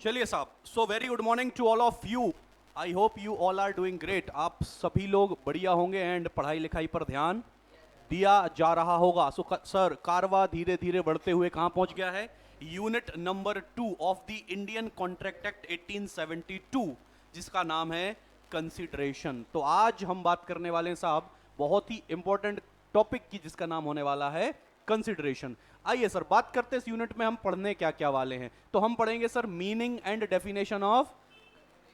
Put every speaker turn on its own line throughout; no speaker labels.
चलिए साहब, so very good morning to all of you. I hope you all are doing great. आप सभी लोग बढ़िया होंगे एंड पढ़ाई लिखाई पर ध्यान दिया जा रहा होगा। सो सर, कारवा धीरे धीरे बढ़ते हुए कहाँ पहुंच गया है? Unit number 2 of the Indian contract act 1872, जिसका नाम है कंसिडरेशन। तो आज हम बात करने वाले हैं साहब बहुत ही इंपॉर्टेंट टॉपिक की, जिसका नाम होने वाला है कंसिडरेशन। आइए सर, बात करते हैं इस यूनिट में हम पढ़ने क्या क्या वाले हैं। तो हम पढ़ेंगे sir meaning and definition of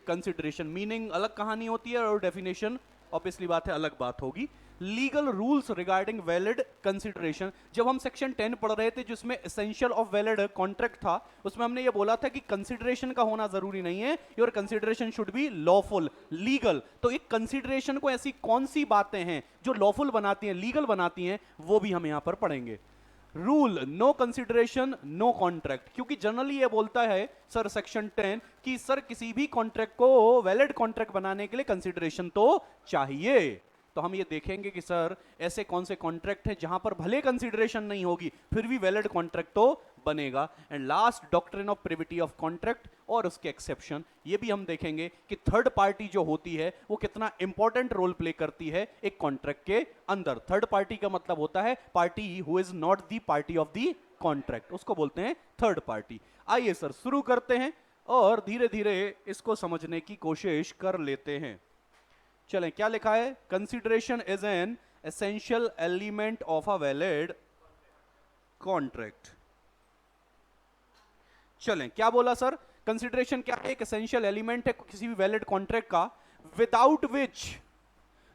consideration. Meaning अलग कहानी होती है और डेफिनेशन ऑब्वियसली बात है अलग बात होगी। Legal rules regarding valid consideration. जब हम सेक्शन 10 पढ़ रहे थे जिसमें एसेंशियल ऑफ वैलिड कॉन्ट्रैक्ट था, उसमें हमने ये बोला था कि कंसिडरेशन का होना जरूरी नहीं है, your consideration should be lawful, legal. तो एक कंसिडरेशन को ऐसी कौन सी बातें हैं जो लॉफुल बनाती हैं, लीगल बनाती हैं, वो भी हम यहां पर पढ़ेंगे। Rule no consideration no contract, क्योंकि जनरली ये बोलता है सर सेक्शन 10 कि सर किसी भी कॉन्ट्रैक्ट को वैलिड कॉन्ट्रैक्ट बनाने के लिए कंसिडरेशन तो चाहिए। तो हम ये देखेंगे कि सर ऐसे कौन से कॉन्ट्रैक्ट हैं जहां पर भले कंसिडरेशन नहीं होगी फिर भी वैलिड कॉन्ट्रैक्ट तो बनेगा। And last doctrine of privity of contract और उसके एक्सेप्शन, ये भी हम देखेंगे कि थर्ड पार्टी जो होती है वो कितना इंपॉर्टेंट रोल प्ले करती है एक कॉन्ट्रैक्ट के अंदर। थर्ड पार्टी का मतलब होता है party who is not the party of the contract, उसको बोलते हैं थर्ड पार्टी। आइए सर शुरू करते हैं और धीरे धीरे इसको समझने की कोशिश कर लेते हैं। चलें, क्या लिखा है? Consideration is an essential element of a valid contract. चलें, क्या बोला सर? कंसिडरेशन क्या है? एक एसेंशियल एलिमेंट है किसी भी वैलिड कॉन्ट्रैक्ट का, without which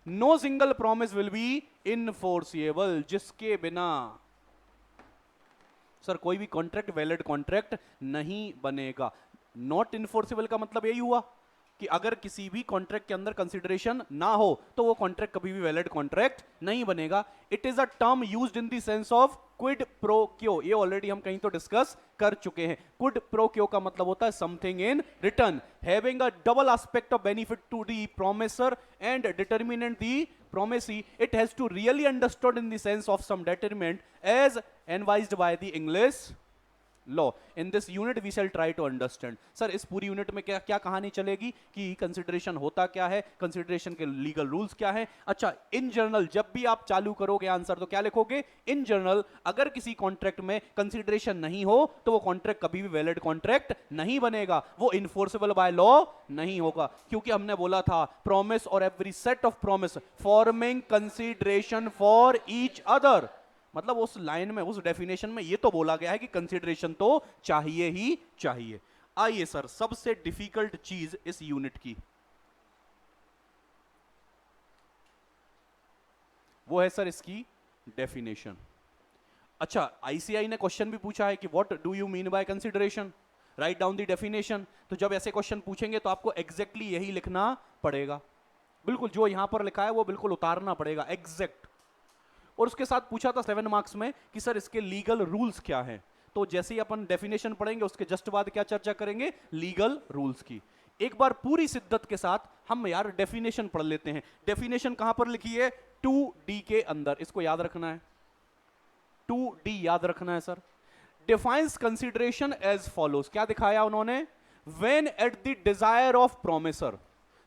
no single promise will be enforceable, जिसके बिना सर कोई भी कॉन्ट्रैक्ट वैलिड कॉन्ट्रैक्ट नहीं बनेगा। नॉट इनफोर्सिबल का मतलब यही हुआ कि अगर किसी भी कॉन्ट्रैक्ट के अंदर कंसिडरेशन ना हो तो वो कॉन्ट्रैक्ट कभी भी वैलिड कॉन्ट्रैक्ट नहीं बनेगा। It is a term used in the sense of quid pro क्यो, ये ऑलरेडी हम कहीं तो डिस्कस कर चुके हैं। क्विड प्रो क्यो का मतलब होता है something in return, having a double aspect of benefit to the promisor and detriment the promisee. It has to really understood in the sense of some determinant as advised by the English law. In this unit we shall try to understand. Sir इस पूरी unit में क्या क्या कहानी चलेगी कि consideration होता क्या है, कंसिडरेशन के लीगल रूल्स क्या है। अच्छा, इन जनरल जब भी आप चालू करोगे आंसर तो क्या लिखोगे? इन जनरल अगर किसी कॉन्ट्रैक्ट में कंसिडरेशन नहीं हो तो वो कॉन्ट्रैक्ट कभी भी वैलिड कॉन्ट्रैक्ट नहीं बनेगा, वो इन्फोर्सेबल बाय लॉ नहीं होगा। क्योंकि हमने बोला था प्रॉमिस और every set of promise forming consideration for each other, मतलब उस लाइन में उस डेफिनेशन में ये तो बोला गया है कि कंसिडरेशन तो चाहिए ही चाहिए। आइए सर, सबसे डिफिकल्ट चीज इस यूनिट की वो है सर इसकी डेफिनेशन। अच्छा, आईसीआई ने क्वेश्चन भी पूछा है कि what do you mean by consideration, write down the definition. तो जब ऐसे क्वेश्चन पूछेंगे तो आपको एग्जैक्टली यही लिखना पड़ेगा, बिल्कुल जो यहां पर लिखा है वो बिल्कुल उतारना पड़ेगा एग्जैक्ट। और उसके साथ पूछा था 7 मार्क्स में कि सर इसके लीगल रूल्स क्या हैं। तो जैसे ही अपन डेफिनेशन पढ़ेंगे उसके जस्ट बाद क्या चर्चा करेंगे? लीगल रूल्स की। एक बार पूरी शिद्दत के साथ हम यार डेफिनेशन पढ़ लेते हैं। डेफिनेशन कहां पर लिखी है? 2D के अंदर, इसको याद रखना है, 2D याद रखना है sir. Defines consideration as follows, क्या दिखाया उन्होंने? When at the desire of promisor.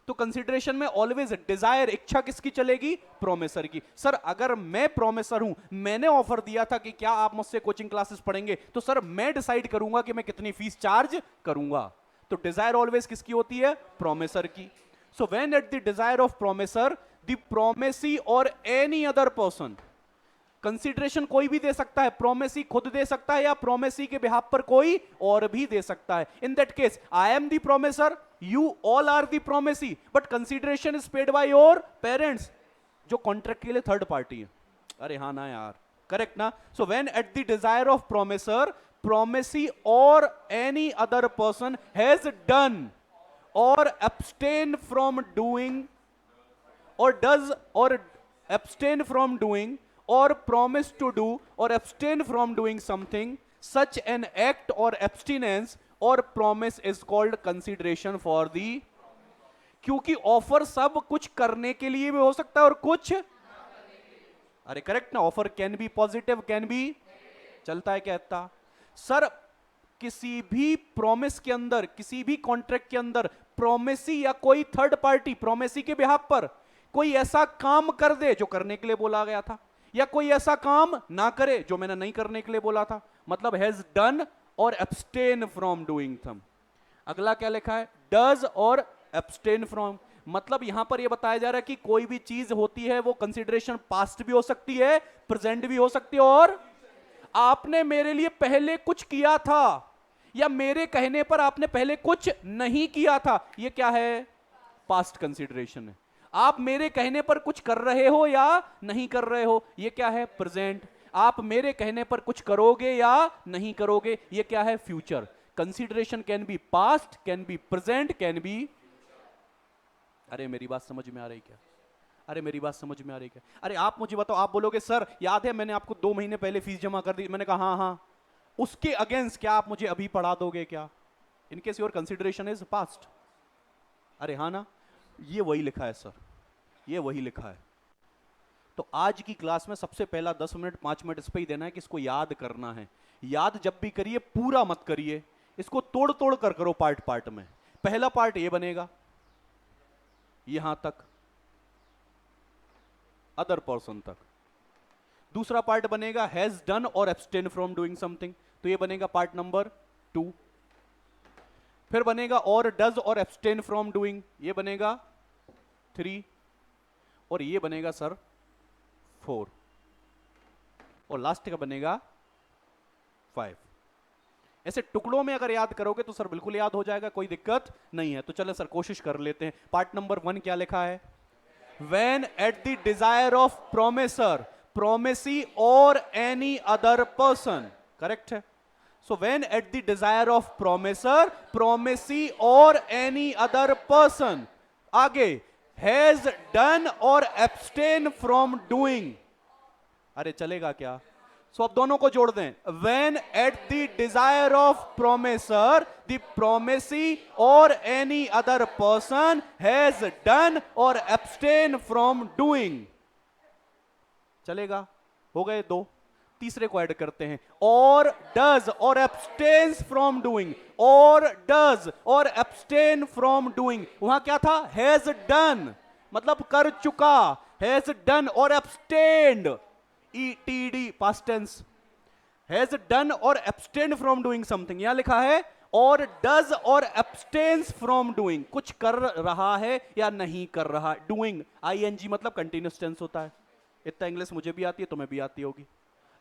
तो कंसिडरेशन में ऑलवेज डिजायर, इच्छा किसकी चलेगी? प्रोमिसर की। सर अगर मैं प्रोमिसर हूं, मैंने ऑफर दिया था कि क्या आप मुझसे कोचिंग क्लासेस पढ़ेंगे, तो सर मैं डिसाइड करूंगा कि मैं कितनी फीस चार्ज करूंगा। तो डिजायर ऑलवेज किसकी होती है? प्रोमिसर की। सो when at the desire of promisor the promisee और एनी अदर पर्सन, कंसिडरेशन कोई भी दे सकता है, प्रोमिसी खुद दे सकता है या प्रोमिसी के बिहाफ पर कोई और भी दे सकता है। In that case I am the promisor, you all are the promisee, but consideration is paid by your parents, जो कॉन्ट्रैक्ट के लिए थर्ड पार्टी है। अरे हाँ ना यार, करेक्ट ना? So when at the desire of promisor, promisee और any other person has done और abstain from doing or does or abstain from doing or promise to do or abstain from doing something, such an act or abstinence or promise is called consideration for the। क्योंकि offer सब कुछ करने के लिए भी हो सकता है और कुछ, अरे करेक्ट ना? Offer can be positive, can be, चलता है कहता। सर किसी भी प्रॉमिस के अंदर, किसी भी कॉन्ट्रैक्ट के अंदर प्रोमेसी या कोई थर्ड पार्टी प्रोमेसी के बिहाफ पर कोई ऐसा काम कर दे जो करने के लिए बोला गया था, या कोई ऐसा काम ना करे जो मैंने नहीं करने के लिए बोला था, मतलब हैज डन और एब्सटेन फ्रॉम डूइंग थम। अगला क्या लिखा है, डज और एब्सटेन फ्रॉम, मतलब यहां पर यह बताया जा रहा है कि कोई भी चीज होती है वो कंसीडरेशन पास्ट भी हो सकती है, प्रेजेंट भी हो सकती है, और आपने मेरे लिए पहले कुछ किया था या मेरे कहने पर आपने पहले कुछ नहीं किया था, यह क्या है, पास्ट कंसीडरेशन है। आप मेरे कहने पर कुछ कर रहे हो या नहीं कर रहे हो, यह क्या है, प्रेजेंट। आप मेरे कहने पर कुछ करोगे या नहीं करोगे, यह क्या है, future. Consideration can be past, can be present, can B, अरे मेरी बात समझ में आ रही क्या, अरे मेरी बात समझ में आ रही क्या, अरे आप मुझे बताओ, आप बोलोगे सर याद है मैंने आपको 2 महीने पहले फीस जमा कर दी, मैंने कहा हाँ हाँ, उसके अगेंस्ट क्या आप मुझे अभी पढ़ा दोगे क्या, in case your consideration is past, अरे हाँ ना, ये वही लिखा है सर, ये वही लिखा है। तो आज की क्लास में सबसे पहला 10 मिनट 5 मिनट इस पे ही देना है कि इसको याद करना है। याद जब भी करिए पूरा मत करिए, इसको तोड़ तोड़ कर करो पार्ट पार्ट में। पहला पार्ट ये बनेगा यहां तक, अदर पर्सन तक। दूसरा पार्ट बनेगा हैज डन और एब्सटेन फ्रॉम डूइंग समथिंग, तो ये बनेगा पार्ट नंबर 2। फिर बनेगा और डज और एब्सटेन फ्रॉम डूइंग, ये बनेगा 3, और ये बनेगा सर 4, और लास्ट का बनेगा 5। ऐसे टुकड़ों में अगर याद करोगे तो सर बिल्कुल याद हो जाएगा, कोई दिक्कत नहीं है। तो चलो सर कोशिश कर लेते हैं। पार्ट नंबर 1 क्या लिखा है, when at the desire of promisor, promisee or any other person, correct है। so when at the desire of promisor, promisee or any other person, आगे has done or abstain from doing, अरे चलेगा क्या, सो अब दोनों को जोड़ दें, when at the desire of promisor, the promisee or any other person has done or abstain from doing, चलेगा, हो गए 2। तीसरे को ऐड करते हैं, और does और abstains from doing, और does और abstain from doing, वहां क्या था, has done मतलब कर चुका, has done और abstained, ETD past tense, has done और abstained from doing something, यहां लिखा है और does और abstains from doing, कुछ कर रहा है या नहीं कर रहा। doing ing मतलब कंटिन्यूस टेंस होता है, इतना इंग्लिश मुझे भी आती है, तुम्हें भी आती होगी।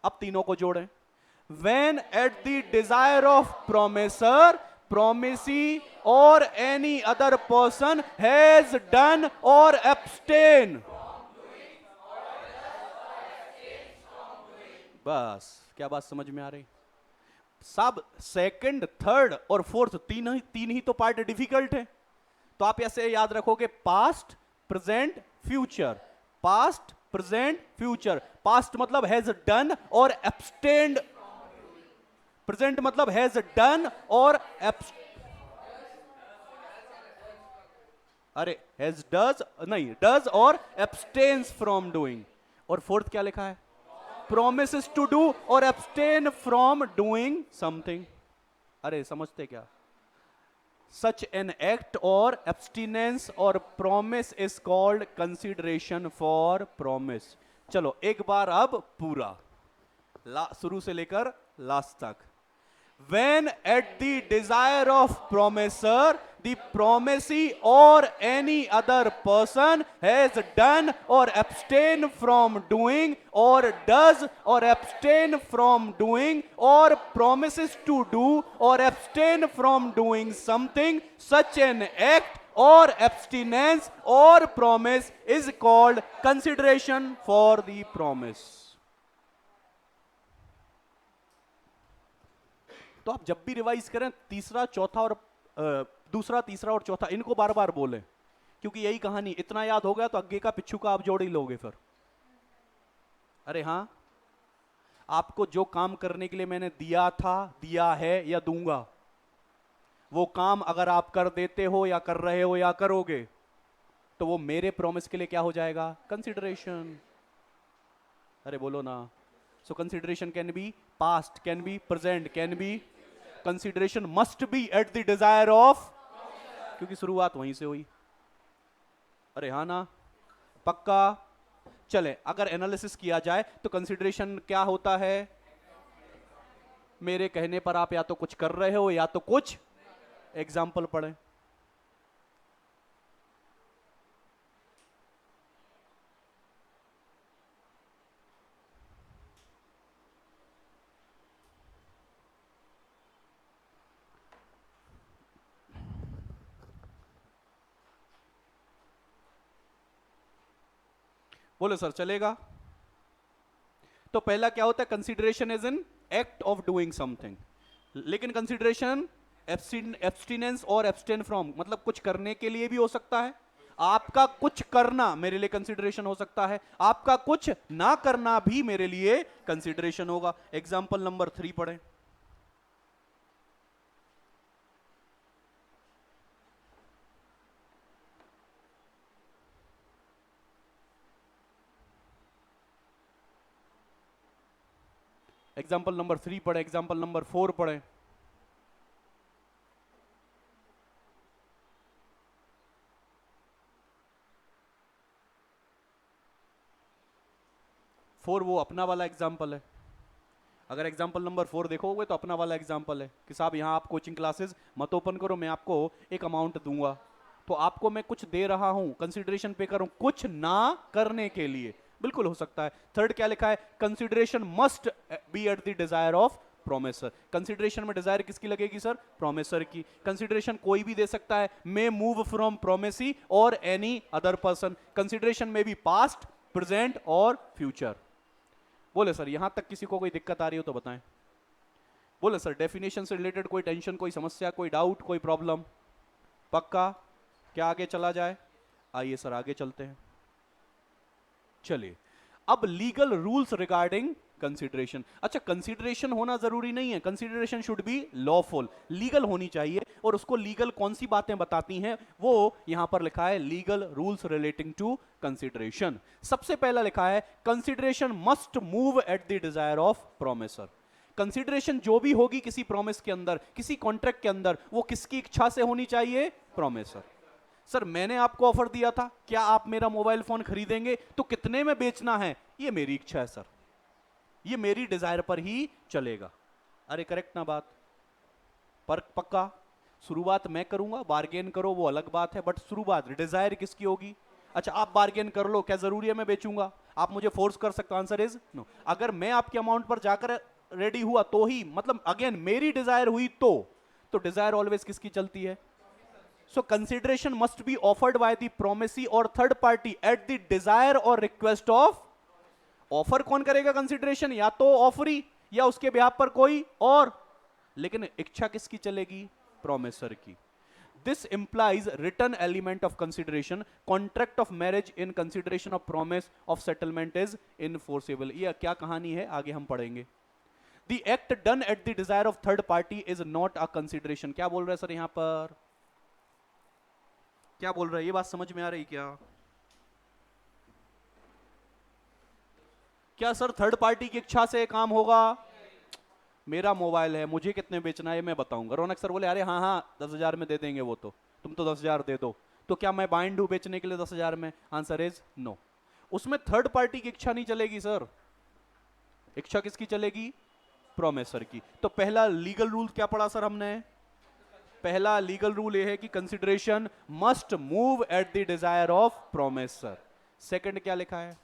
अब तीनों को जोड़ें, when at the desire of promisor, promisee or any other person has done or abstain, बस क्या बात समझ में आ रही। सब सेकंड थर्ड और फोर्थ तीन ही तो पार्ट डिफिकल्ट है, तो आप ऐसे याद रखोगे, past present future, past present future. Past मतलब हैज डन और एब्सटेन्ड, प्रेजेंट मतलब हैज डन और अरे हैज डज नहीं, डज और एब्सटेन्स फ्रॉम डूइंग। और फोर्थ क्या लिखा है, promises to do और abstain from doing something, अरे समझते क्या, such an act or abstinence or promise is called consideration for promise। चलो एक बार अब पूरा शुरू से लेकर लास्ट तक। when at the desire of promisor, the promisee or any other person has done or abstain from doing, or does or abstain from doing, or promises to do or abstain from doing something, such an act or abstinence or promise is called consideration for the promise। तो आप जब भी revise करें तीसरा चौथा और दूसरा तीसरा और चौथा इनको बार बार बोलें, क्योंकि यही कहानी, इतना याद हो गया तो आगे का पिछू का आप जोड़ ही लोगे फिर। अरे हाँ, आपको जो काम करने के लिए मैंने दिया था, दिया है या दूंगा, वो काम अगर आप कर देते हो या कर रहे हो या करोगे, तो वो मेरे प्रॉमिस के लिए क्या हो जाएगा, कंसिडरेशन। अरे बोलो ना। So consideration can be past, can be present, can be, consideration must be at the desire of, क्योंकि शुरुआत वहीं से हुई। अरे हाँ ना, पक्का। चले, अगर एनालिसिस किया जाए तो कंसिडरेशन क्या होता है? मेरे कहने पर आप या तो कुछ कर रहे हो या तो कुछ, एग्जाम्पल पढ़े। बोलो सर, चलेगा? तो पहला क्या होता है? Consideration is an act of doing something. लेकिन कंसिडरेशन एब्सटिनेंस और एब्सटेन फ्रॉम, मतलब कुछ करने के लिए भी हो सकता है। आपका कुछ करना मेरे लिए कंसिडरेशन हो सकता है, आपका कुछ ना करना भी मेरे लिए कंसिडरेशन होगा। एग्जाम्पल नंबर 3 पढ़ें। एग्जाम्पल नंबर 3 पढ़े, एग्जाम्पल नंबर 4 पढ़े। फोर वो अपना वाला एग्जाम्पल है। अगर एग्जाम्पल नंबर 4 देखोगे तो अपना वाला एग्जाम्पल है कि साहब यहाँ आप कोचिंग क्लासेस मत ओपन करो, मैं आपको एक अमाउंट दूंगा, तो आपको मैं कुछ दे रहा हूं, कंसिडरेशन पे करूं कुछ ना करने के लिए। बिल्कुल हो सकता है। थर्ड क्या लिखा है? Consideration must be at the desire of promisor. Consideration में डिजायर किसकी लगेगी सर? प्रोमिसर की। कंसिडरेशन कोई भी दे सकता है, मे मूव फ्रॉम प्रोमिसी और एनी अदर पर्सन। कंसिडरेशन में भी पास्ट, प्रेजेंट और फ्यूचर। बोले सर यहां तक किसी को कोई दिक्कत आ रही हो तो बताएं। बोले सर डेफिनेशन से रिलेटेड कोई टेंशन, कोई समस्या, कोई डाउट, कोई प्रॉब्लम? पक्का? क्या आगे चला जाए? आइए सर आगे चलते हैं। चलिए, अब लीगल रूल्स रिगार्डिंग कंसिडरेशन। अच्छा, कंसिडरेशन होना जरूरी नहीं है, consideration should be lawful, legal होनी चाहिए। और उसको लीगल कौन सी बातें बताती हैं वो यहां पर लिखा है, legal rules relating to consideration. सबसे पहला लिखा है consideration must move at the desire of promisor. Consideration जो भी होगी किसी प्रॉमिस के अंदर, किसी कॉन्ट्रैक्ट के अंदर, वो किसकी इच्छा से होनी चाहिए? प्रोमिसर। सर मैंने आपको ऑफर दिया था, क्या आप मेरा मोबाइल फोन खरीदेंगे? तो कितने में बेचना है ये मेरी इच्छा है सर, ये मेरी डिजायर पर ही चलेगा। अरे करेक्ट ना बात? पर पक्का शुरुआत मैं करूंगा, बार्गेन करो वो अलग बात है, बट शुरुआत डिजायर किसकी होगी? अच्छा आप बार्गेन कर लो, क्या जरूरी है मैं बेचूंगा? आप मुझे फोर्स कर सकते हो? Answer is no. अगर मैं आपके अमाउंट पर जाकर रेडी हुआ तो ही, मतलब अगेन मेरी डिजायर हुई तो डिजायर ऑलवेज किसकी चलती है? So consideration must be offered by the promisee or third party at the desire or request of। Offer कौन करेगा कंसिडरेशन? या तो ऑफरी या उसके बिहाफ पर कोई और, लेकिन इच्छा किसकी चलेगी? प्रोमिसर की। This implies return element of consideration. Contract of marriage in consideration of promise of settlement is enforceable. ये क्या कहानी है आगे हम पढ़ेंगे। The act done at the desire of third party is not a consideration. क्या बोल रहे हैं सर यहां पर? क्या बोल रहे हैं? ये बात समझ में आ रही क्या? क्या सर थर्ड पार्टी की इच्छा से काम होगा? मेरा मोबाइल है, मुझे कितने बेचना है मैं बताऊंगा। रौनक सर बोले अरे हाँ हाँ 10,000 में दे देंगे वो, तो तुम तो 10,000 दे दो, तो क्या मैं बाइंड हूं बेचने के लिए 10,000 में? Answer is no. उसमें थर्ड पार्टी की इच्छा नहीं चलेगी सर, इच्छा किसकी चलेगी? प्रोमिसर की। तो पहला लीगल रूल क्या पढ़ा सर हमने? पहला लीगल रूल यह है कि consideration must move at the desire of promisor. Second क्या लिखा है?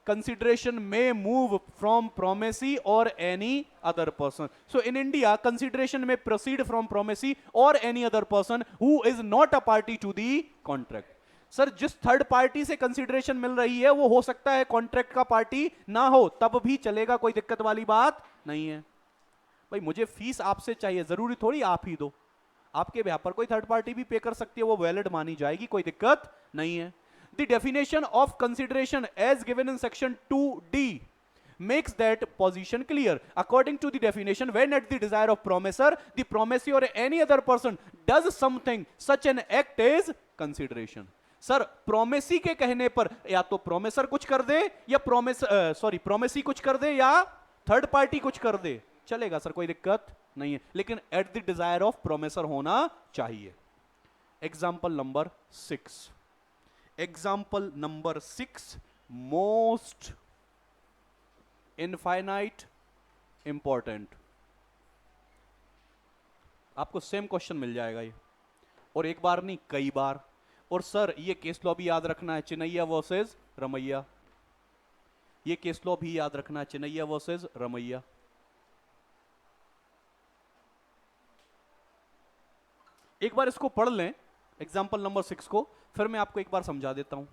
Consideration may move from promisee और any other person. So in India consideration may proceed from promisee और any other person who is not a party to the contract. Sir जिस third party से consideration मिल रही है वो हो सकता है कॉन्ट्रैक्ट का पार्टी ना हो, तब भी चलेगा, कोई दिक्कत वाली बात नहीं है। भाई मुझे फीस आपसे चाहिए, जरूरी थोड़ी आप ही दो, आपके बिहाफ पर कोई थर्ड पार्टी भी पे कर सकती है, वो वैलिड मानी जाएगी, कोई दिक्कत नहीं है। The definition of consideration as given in section 2D makes that position clear. According to the definition, when at the desire of promisor, the promisee or any other person does something, such an act is consideration. Sir promisee के कहने पर या तो promisor कुछ कर दे या promisee कुछ कर दे या थर्ड पार्टी कुछ कर दे, चलेगा सर, कोई दिक्कत नहीं है, लेकिन eight the desire of promisor होना चाहिए। Example number 6, example number 6 most infinite important. आपको सेम क्वेश्चन मिल जाएगा ये, और एक बार नहीं कई बार। और सर ये केस लॉ भी याद रखना है, चिनैया वर्सेस रमैया। ये केस लॉ भी याद रखना है, चिनैया वर्सेस रमैया। एक बार इसको पढ़ लें एग्जाम्पल नंबर 6 को, फिर मैं आपको एक बार समझा देता हूं।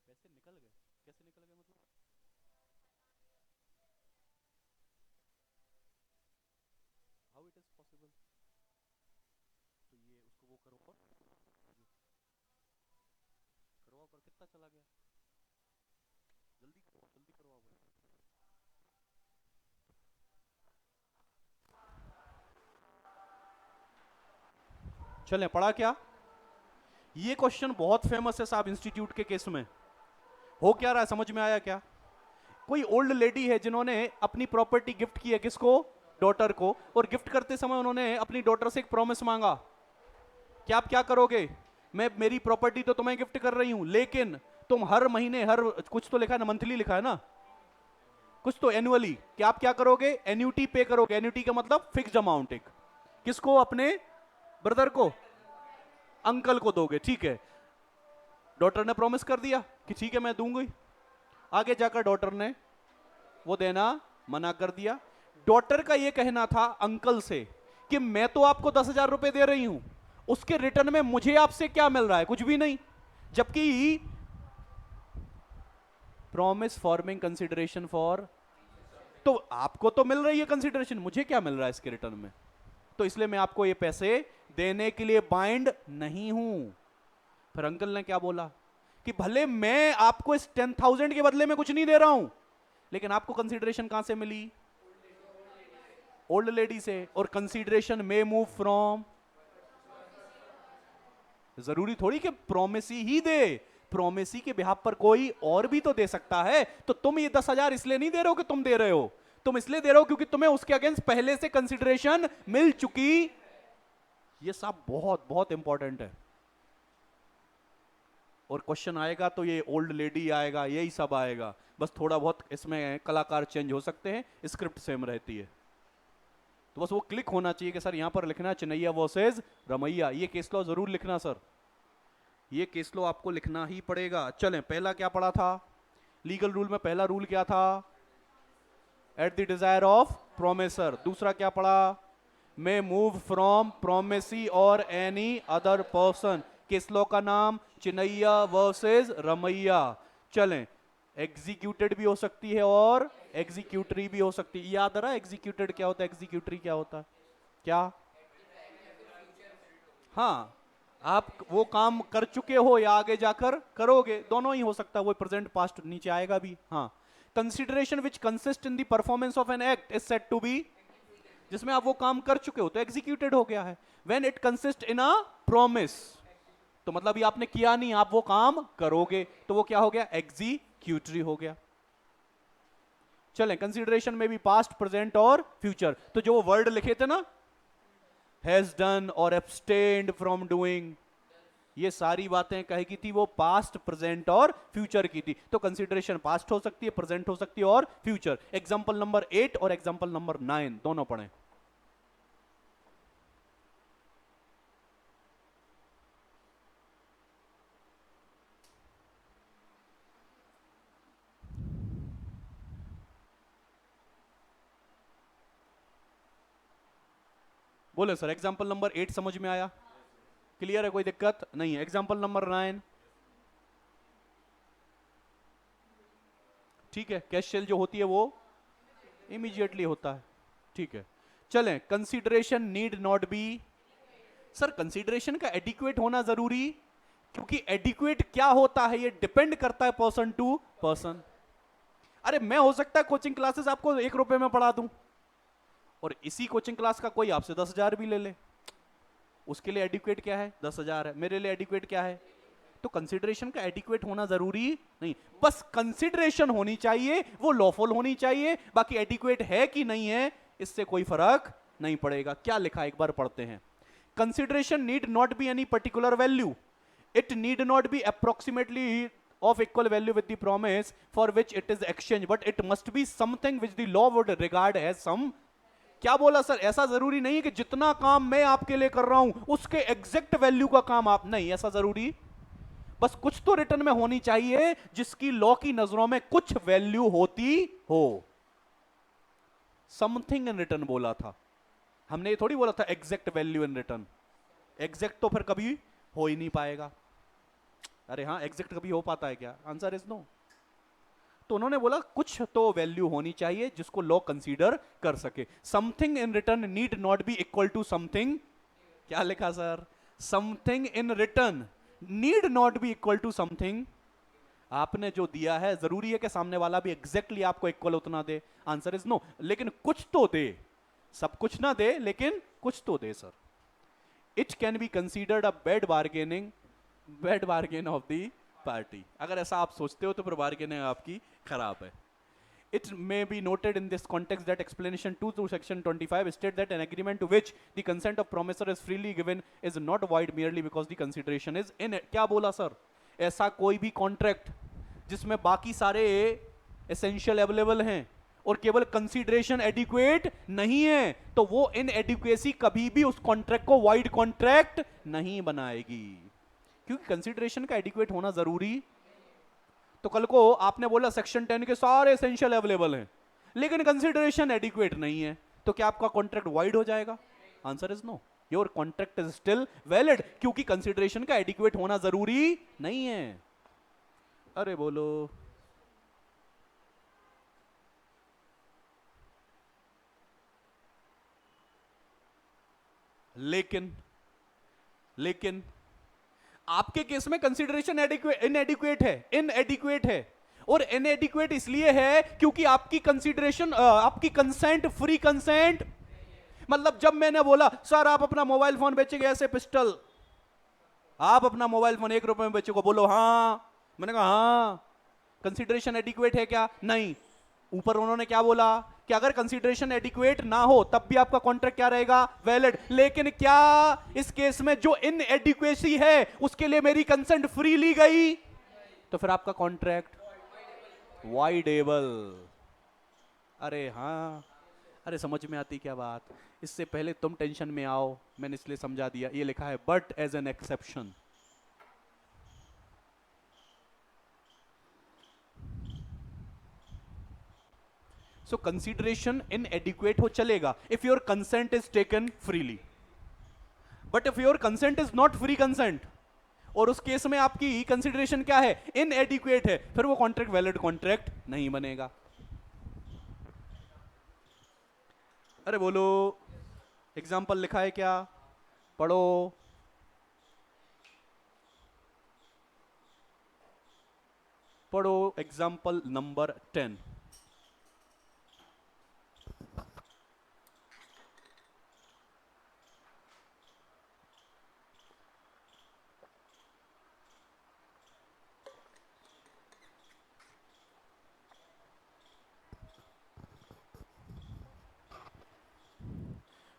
पैसे निकल गए, कैसे निकल गए मतलब? How it is possible? तो ये उसको वो करो और करवाओ, पर कितना चला गया? जल्दी करो, जल्दी करवाओ भाई। चलें, पढ़ा क्या? ये क्वेश्चन बहुत फेमस है साहब इंस्टीट्यूट के केस में। हो क्या रहा है, समझ में आया क्या? कोई ओल्ड लेडी है जिन्होंने अपनी प्रॉपर्टी गिफ्ट की है, किसको? डॉटर को। और गिफ्ट करते समय उन्होंने अपनी डॉटर से एक प्रॉमिस मांगा कि आप क्या करोगे, मैं मेरी प्रॉपर्टी तो तुम्हें गिफ्ट कर रही हूं, लेकिन तुम हर महीने, हर कुछ तो लिखा है ना, मंथली लिखा है ना, कुछ तो एनुअली, कि आप क्या करोगे, एन्यूटी पे करोगे। एन्यूटी का मतलब फिक्स्ड अमाउंट, एक किसको? अपने ब्रदर को, अंकल को दोगे, ठीक है। डॉटर ने प्रॉमिस कर दिया कि ठीक है मैं दूंगी। आगे जाकर डॉटर ने वो देना मना कर दिया। डॉटर का ये कहना था अंकल से कि मैं तो आपको 10,000 रुपए दे रही हूं, उसके रिटर्न में मुझे आपसे क्या मिल रहा है? कुछ भी नहीं। जबकि प्रॉमिस फॉर्मिंग कंसिडरेशन फॉर, तो आपको तो मिल रही है कंसिडरेशन, मुझे क्या मिल रहा है इसके रिटर्न में? तो इसलिए मैं आपको ये पैसे देने के लिए बाइंड नहीं हूं। फिर अंकल ने क्या बोला कि भले मैं आपको इस 10,000 के बदले में कुछ नहीं दे रहा हूं, लेकिन आपको कंसीडरेशन कहां से मिली? ओल्ड लेडी से। और कंसीडरेशन में मूव फ्रॉम, जरूरी थोड़ी कि प्रोमिसी ही दे, प्रोमिसी के बिहाफ पर कोई और भी तो दे सकता है। तो तुम ये 10,000 इसलिए नहीं दे रहे हो कि तुम दे रहे हो, तुम इसलिए दे रहे हो क्योंकि तुम्हें उसके अगेंस्ट पहले से कंसीडरेशन मिल चुकी। ये सब बहुत बहुत इंपॉर्टेंट है। और क्वेश्चन आएगा तो ये ओल्ड लेडी आएगा, यही सब आएगा, बस थोड़ा बहुत इसमें कलाकार चेंज हो सकते हैं, स्क्रिप्ट सेम रहती है। तो बस वो क्लिक होना चाहिए कि सर यहां पर लिखना चिनैया वर्सेस रमैया। ये केस लॉ जरूर लिखना सर, ये केस लॉ आपको लिखना ही पड़ेगा। चलें, पहला क्या पढ़ा था लीगल रूल में? पहला रूल क्या था? Eight the desire of promisor. दूसरा क्या पढ़ा? मे मूव फ्रॉम प्रोमिसी और any other person. Case law का नाम चिनैया वर्सेस रमैया। चलें, एग्जीक्यूटेड भी हो सकती है और एग्जीक्यूटरी भी हो सकती है। याद रहा एग्जीक्यूटेड क्या होता है, एग्जीक्यूटरी क्या होता है? क्या? हाँ, आप वो काम कर चुके हो या आगे जाकर करोगे, दोनों ही हो सकता है, वो प्रेजेंट पास्ट नीचे आएगा भी। हाँ, consideration which consist in the performance of an act is said to be, जिसमें आप वो काम कर चुके हो तो एग्जीक्यूटेड हो गया है। When it consist in a promise, तो मतलब ये आपने किया नहीं, आप वो काम करोगे, तो वो क्या हो गया? एग्जीक्यूटरी हो गया। चलें, कंसिडरेशन में भी पास्ट, प्रेजेंट और फ्यूचर। तो जो वो वर्ड लिखे थे ना, हैज डन और एब्सटेन्ड फ्रॉम डूइंग, ये सारी बातें कहे की थी वो पास्ट, प्रेजेंट और फ्यूचर की थी। तो कंसिडरेशन पास्ट हो सकती है, प्रेजेंट हो सकती है और फ्यूचर। एग्जांपल नंबर 8 और एग्जांपल नंबर 9 दोनों पढ़ें। बोले सर, एग्जांपल नंबर 8 समझ में आया? क्लियर है, कोई दिक्कत नहीं है? एग्जांपल नंबर 9, ठीक है। कैश सेल जो होती है वो इमीडिएटली होता है, ठीक है। चलें, consideration need not B, sir consideration का एडिक्वेट होना जरूरी क्योंकि एडिक्वेट क्या होता है ये डिपेंड करता है पर्सन टू पर्सन। अरे मैं हो सकता है कोचिंग क्लासेस आपको 1 रुपए में पढ़ा दूं और इसी कोचिंग क्लास का कोई आपसे 10,000 भी ले ले, उसके लिए एडिक्वेट क्या है? 10,000 है, मेरे लिए एडिक्वेट क्या है? तो कंसिडरेशन का एडिक्वेट होना जरूरी नहीं, बस कंसिडरेशन होनी चाहिए, वो लॉफुल होनी चाहिए, बाकी एडिक्वेट है कि नहीं है इससे कोई फर्क नहीं पड़ेगा। क्या लिखा है एक बार पढ़ते हैं। Consideration need not be any particular value, it need not B approximately of equal value with the promise for which it is exchanged, but it must be something which the law would regard as some। क्या बोला sir? ऐसा जरूरी नहीं है कि जितना काम मैं आपके लिए कर रहा हूं उसके एग्जैक्ट वैल्यू का काम आप, नहीं ऐसा जरूरी, बस कुछ तो रिटर्न में होनी चाहिए जिसकी लॉ की नजरों में कुछ वैल्यू होती हो। समथिंग इन रिटर्न बोला था हमने, ये थोड़ी बोला था exact value in return. Exact तो फिर कभी हो ही नहीं पाएगा। अरे हाँ, एग्जैक्ट कभी हो पाता है क्या? Answer is no. तो उन्होंने बोला कुछ तो वैल्यू होनी चाहिए जिसको लॉ कंसीडर कर सके। Something in return need not be equal to something, क्या लिखा sir? Something in return need not be equal to something. आपने जो दिया है जरूरी है कि सामने वाला भी एग्जैक्टली आपको इक्वल उतना दे? आंसर इज नो, लेकिन कुछ तो दे, सब कुछ ना दे लेकिन कुछ तो दे sir. It can be considered a bad bargain of the party. अगर ऐसा आप सोचते हो तो फिर बार्गेनिंग आपकी खराब है। It may be noted in this context that explanation 2 through section 25 state that an agreement to which the consent of promisor is freely given is not void merely because the consideration is in it। क्या बोला sir? ऐसा कोई भी contract जिसमें बाकी सारे essential available हैं और केवल कंसीडरेशन एडिक्वेट नहीं है तो वो इन एडिक्वेसी कभी भी उस कॉन्ट्रैक्ट को वाइड कॉन्ट्रैक्ट नहीं बनाएगी, क्योंकि कंसीडरेशन का एडिक्वेट होना जरूरी। तो कल को आपने बोला सेक्शन 10 के सारे एसेंशियल अवेलेबल हैं लेकिन कंसीडरेशन एडिक्वेट नहीं है, तो क्या आपका कॉन्ट्रैक्ट वाइड हो जाएगा? Answer is no, your contract is still valid, क्योंकि कंसीडरेशन का एडिक्वेट होना जरूरी नहीं है। अरे बोलो। लेकिन आपके केस में कंसीडरेशन इनएडिक्वेट है और इनएडिक्वेट इसलिए है क्योंकि आपकी कंसीडरेशन, आपकी कंसेंट फ्री कंसेंट। मतलब जब मैंने बोला सर आप अपना मोबाइल फोन बेचेंगे ऐसे पिस्टल, आप अपना मोबाइल फोन 1 रुपए में बेचोगे, बोलो हाँ, मैंने कहा हाँ, कंसीडरेशन एडिक्वेट है क्या? नहीं। ऊपर उन्होंने क्या बोला कि अगर कंसीडरेशन एडिक्वेट ना हो तब भी आपका कॉन्ट्रैक्ट क्या रहेगा? वैलिड। लेकिन क्या इस केस में जो इनएडिक्वेसी है उसके लिए मेरी कंसेंट फ्री ली गई तो फिर आपका कॉन्ट्रैक्ट वाइडेबल। अरे हाँ, अरे समझ में आती क्या बात? इससे पहले तुम टेंशन में आओ मैंने इसलिए समझा दिया। ये लिखा है but as an exception. So consideration inadequate हो चलेगा if your consent is taken freely, but if your consent is not free consent और उस केस में आपकी कंसिडरेशन क्या है? inadequate है, फिर वो कॉन्ट्रैक्ट वैलिड कॉन्ट्रैक्ट नहीं बनेगा। अरे बोलो, एग्जाम्पल लिखा है क्या? पढ़ो। पढ़ो एग्जाम्पल नंबर 10।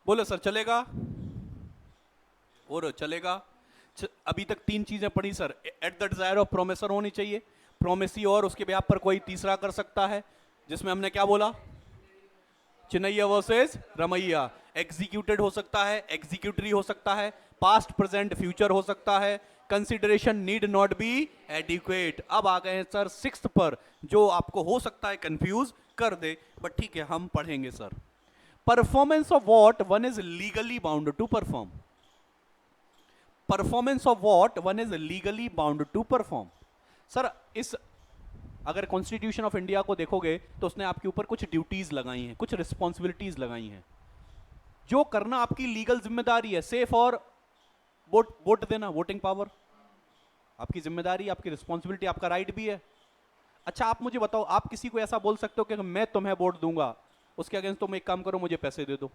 बोलो सर चलेगा? और चलेगा। अभी तक 3 चीजें पढ़ी sir. Eight the desire of promisor होनी चाहिए, प्रोमिसी और उसके ब्याह पर कोई तीसरा कर सकता है, जिसमें हमने क्या बोला? चिन्नैया वर्सेस रमैया। एग्जीक्यूटेड हो सकता है, एग्जीक्यूटरी हो सकता है, पास्ट प्रेजेंट फ्यूचर हो सकता है। Consideration need not B adequate. अब आ गए हैं सर 6th पर, जो आपको हो सकता है कंफ्यूज कर दे, बट ठीक है हम पढ़ेंगे sir. Performance of what one is legally bound to perform. Performance of what one is legally bound to perform. Sir इस अगर कॉन्स्टिट्यूशन ऑफ इंडिया को देखोगे तो उसने आपके ऊपर कुछ ड्यूटीज लगाई हैं, कुछ रिस्पॉन्सिबिलिटीज लगाई हैं, जो करना आपकी लीगल जिम्मेदारी है। से फॉर वोट देना, वोटिंग पावर, आपकी जिम्मेदारी, आपकी रिस्पॉन्सिबिलिटी, आपका राइट भी है। अच्छा आप मुझे बताओ, आप किसी को ऐसा बोल सकते हो कि मैं तुम्हें वोट दूंगा, उसके अगेंस्ट तुम एक काम करो, मुझे पैसे दे दो,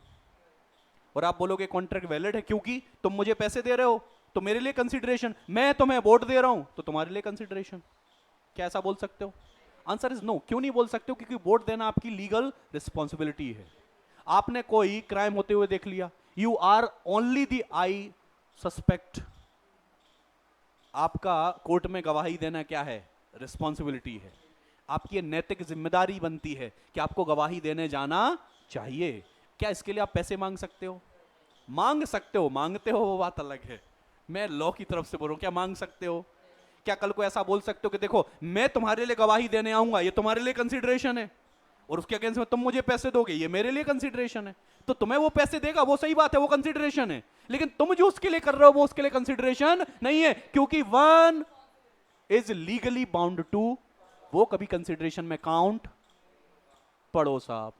और आप बोलोगे कॉन्ट्रैक्ट वैलिड है क्योंकि तुम मुझे पैसे दे रहे हो, तो मेरे लिए कंसिडरेशन, मैं तुम्हें वोट दे रहा हूं तो तुम्हारे लिए कंसिडरेशन। क्या ऐसा बोल सकते हो? Answer is no. क्यों नहीं बोल सकते हो? क्योंकि वोट देना आपकी लीगल रिस्पॉन्सिबिलिटी है। आपने कोई क्राइम होते हुए देख लिया, you are only the I suspect, आपका कोर्ट में गवाही देना क्या है? रिस्पॉन्सिबिलिटी है। आपकी नैतिक जिम्मेदारी बनती है कि आपको गवाही देने जाना चाहिए। क्या इसके लिए आप पैसे मांग सकते हो? मांग सकते हो, मांगते हो वो बात अलग है, मैं लॉ की तरफ से बोल रहा हूं। क्या मांग सकते हो? क्या कल को ऐसा बोल सकते हो कि देखो मैं तुम्हारे लिए गवाही देने आऊंगा, ये तुम्हारे लिए कंसिडरेशन है, और उसके अगेंस्ट में तुम मुझे पैसे दोगे, ये मेरे लिए कंसिडरेशन है? तो तुम्हें वो पैसे देगा, वो सही बात है, वो कंसिडरेशन है, लेकिन तुम जो उसके लिए कर रहे हो वो उसके लिए कंसिडरेशन नहीं है, क्योंकि one is legally bound to, वो कभी कंसिडरेशन में काउंट। पढ़ो साहब।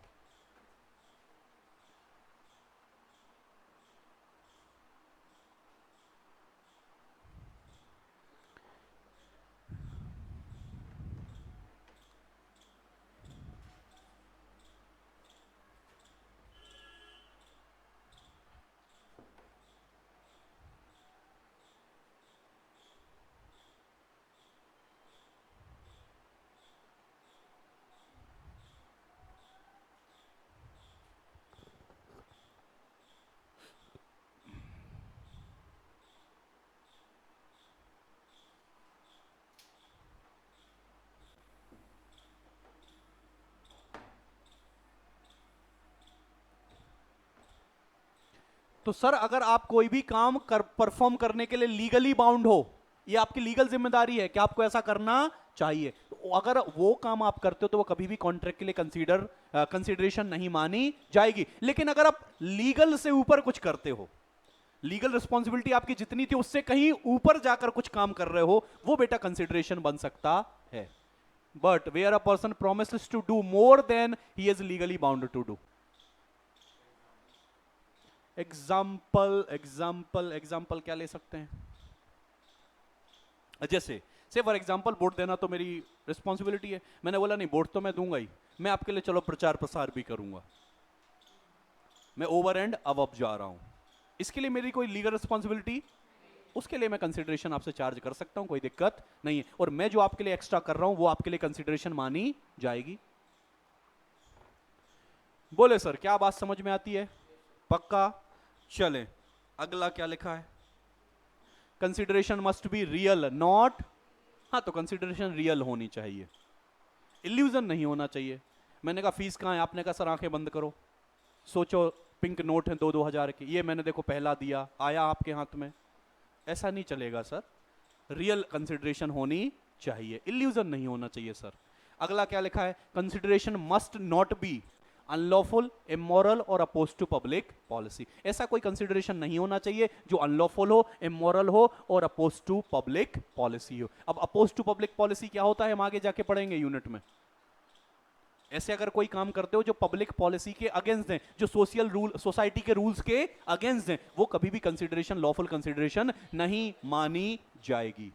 तो सर अगर आप कोई भी काम परफॉर्म करने के लिए लीगली बाउंड हो, ये आपकी लीगल जिम्मेदारी है कि आपको ऐसा करना चाहिए, तो अगर वो काम आप करते हो तो वो कभी भी कॉन्ट्रैक्ट के लिए कंसीडरेशन नहीं मानी जाएगी। लेकिन अगर आप लीगल से ऊपर कुछ करते हो, लीगल रिस्पॉन्सिबिलिटी आपकी जितनी थी उससे कहीं ऊपर जाकर कुछ काम कर रहे हो, वो बेटा कंसिडरेशन बन सकता है। But where a person promises to do more than he is legally bound to do. Example example example क्या ले सकते हैं? जैसे से फॉर एग्जाम्पल वोट देना तो मेरी रिस्पॉन्सिबिलिटी है, मैंने बोला नहीं वोट तो मैं दूंगा ही, मैं आपके लिए चलो प्रचार प्रसार भी करूंगा, मैं ओवर एंड अब जा रहा हूं, इसके लिए मेरी कोई लीगल रिस्पॉन्सिबिलिटी, उसके लिए मैं कंसिडरेशन आपसे चार्ज कर सकता हूं, कोई दिक्कत नहीं है, और मैं जो आपके लिए एक्स्ट्रा कर रहा हूं वो आपके लिए कंसिडरेशन मानी जाएगी। बोले सर क्या बात समझ में आती है? पक्का? चले अगला क्या लिखा है? Consideration must be real not, हाँ तो कंसिडरेशन रियल होनी चाहिए, इल्यूजन नहीं होना चाहिए। मैंने कहा फीस कहाँ है, आपने कहा सर आंखें बंद करो, सोचो पिंक नोट है 2-2 हजार के, ये मैंने देखो पहला दिया आया आपके हाथ में, ऐसा नहीं चलेगा सर, रियल कंसिडरेशन होनी चाहिए, इल्यूजन नहीं होना चाहिए सर। अगला क्या लिखा है? Consideration must not be unlawful, immoral और अपोज टू पब्लिक पॉलिसी। ऐसा कोई कंसिडरेशन नहीं होना चाहिए जो अनलॉफुल हो, इमोरल हो और अपोज टू पब्लिक पॉलिसी हो। अब अपोज टू पब्लिक पॉलिसी क्या होता है हम आगे जाके पढ़ेंगे यूनिट में। ऐसे अगर कोई काम करते हो जो पब्लिक पॉलिसी के अगेंस्ट हैं, जो सोशल रूल सोसाइटी के रूल्स के अगेंस्ट हैं, वो कभी भी कंसिडरेशन लॉफुल कंसिडरेशन नहीं मानी जाएगी।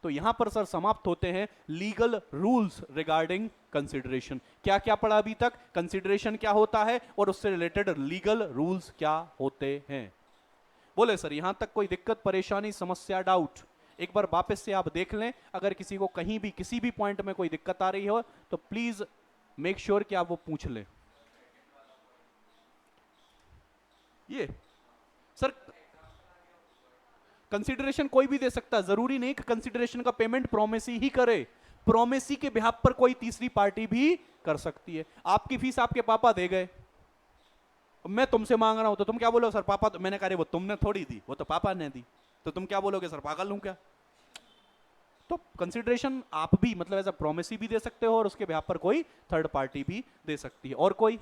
तो यहां पर सर समाप्त होते हैं लीगल रूल्स रिगार्डिंग कंसिडरेशन। क्या क्या पढ़ा अभी तक? कंसिडरेशन क्या होता है और उससे रिलेटेड लीगल रूल्स क्या होते हैं। बोले सर यहां तक कोई दिक्कत परेशानी समस्या डाउट? एक बार वापस से आप देख लें, अगर किसी को कहीं भी किसी भी पॉइंट में कोई दिक्कत आ रही हो तो प्लीज मेक श्योर कि आप वो पूछ लें। ये सर कंसिडरेशन कोई भी दे सकता है, जरूरी नहीं कि कंसिडरेशन का पेमेंट प्रोमिसी ही करे, प्रोमिसी के बिहाफ पर कोई तीसरी पार्टी भी कर सकती है। आपकी फीस आपके पापा दे गए, मैं तुमसे मांग रहा हूं तो तुम क्या बोलो? सर पापा तो, मैंने कहा वो तुमने थोड़ी दी, वो तो पापा ने दी, तो तुम क्या बोलोगे? सर पागल हूं क्या? तो कंसिडरेशन आप भी मतलब एज अ प्रोमिसी भी दे सकते हो और उसके बिहाफ पर कोई थर्ड पार्टी भी दे सकती है। और कोई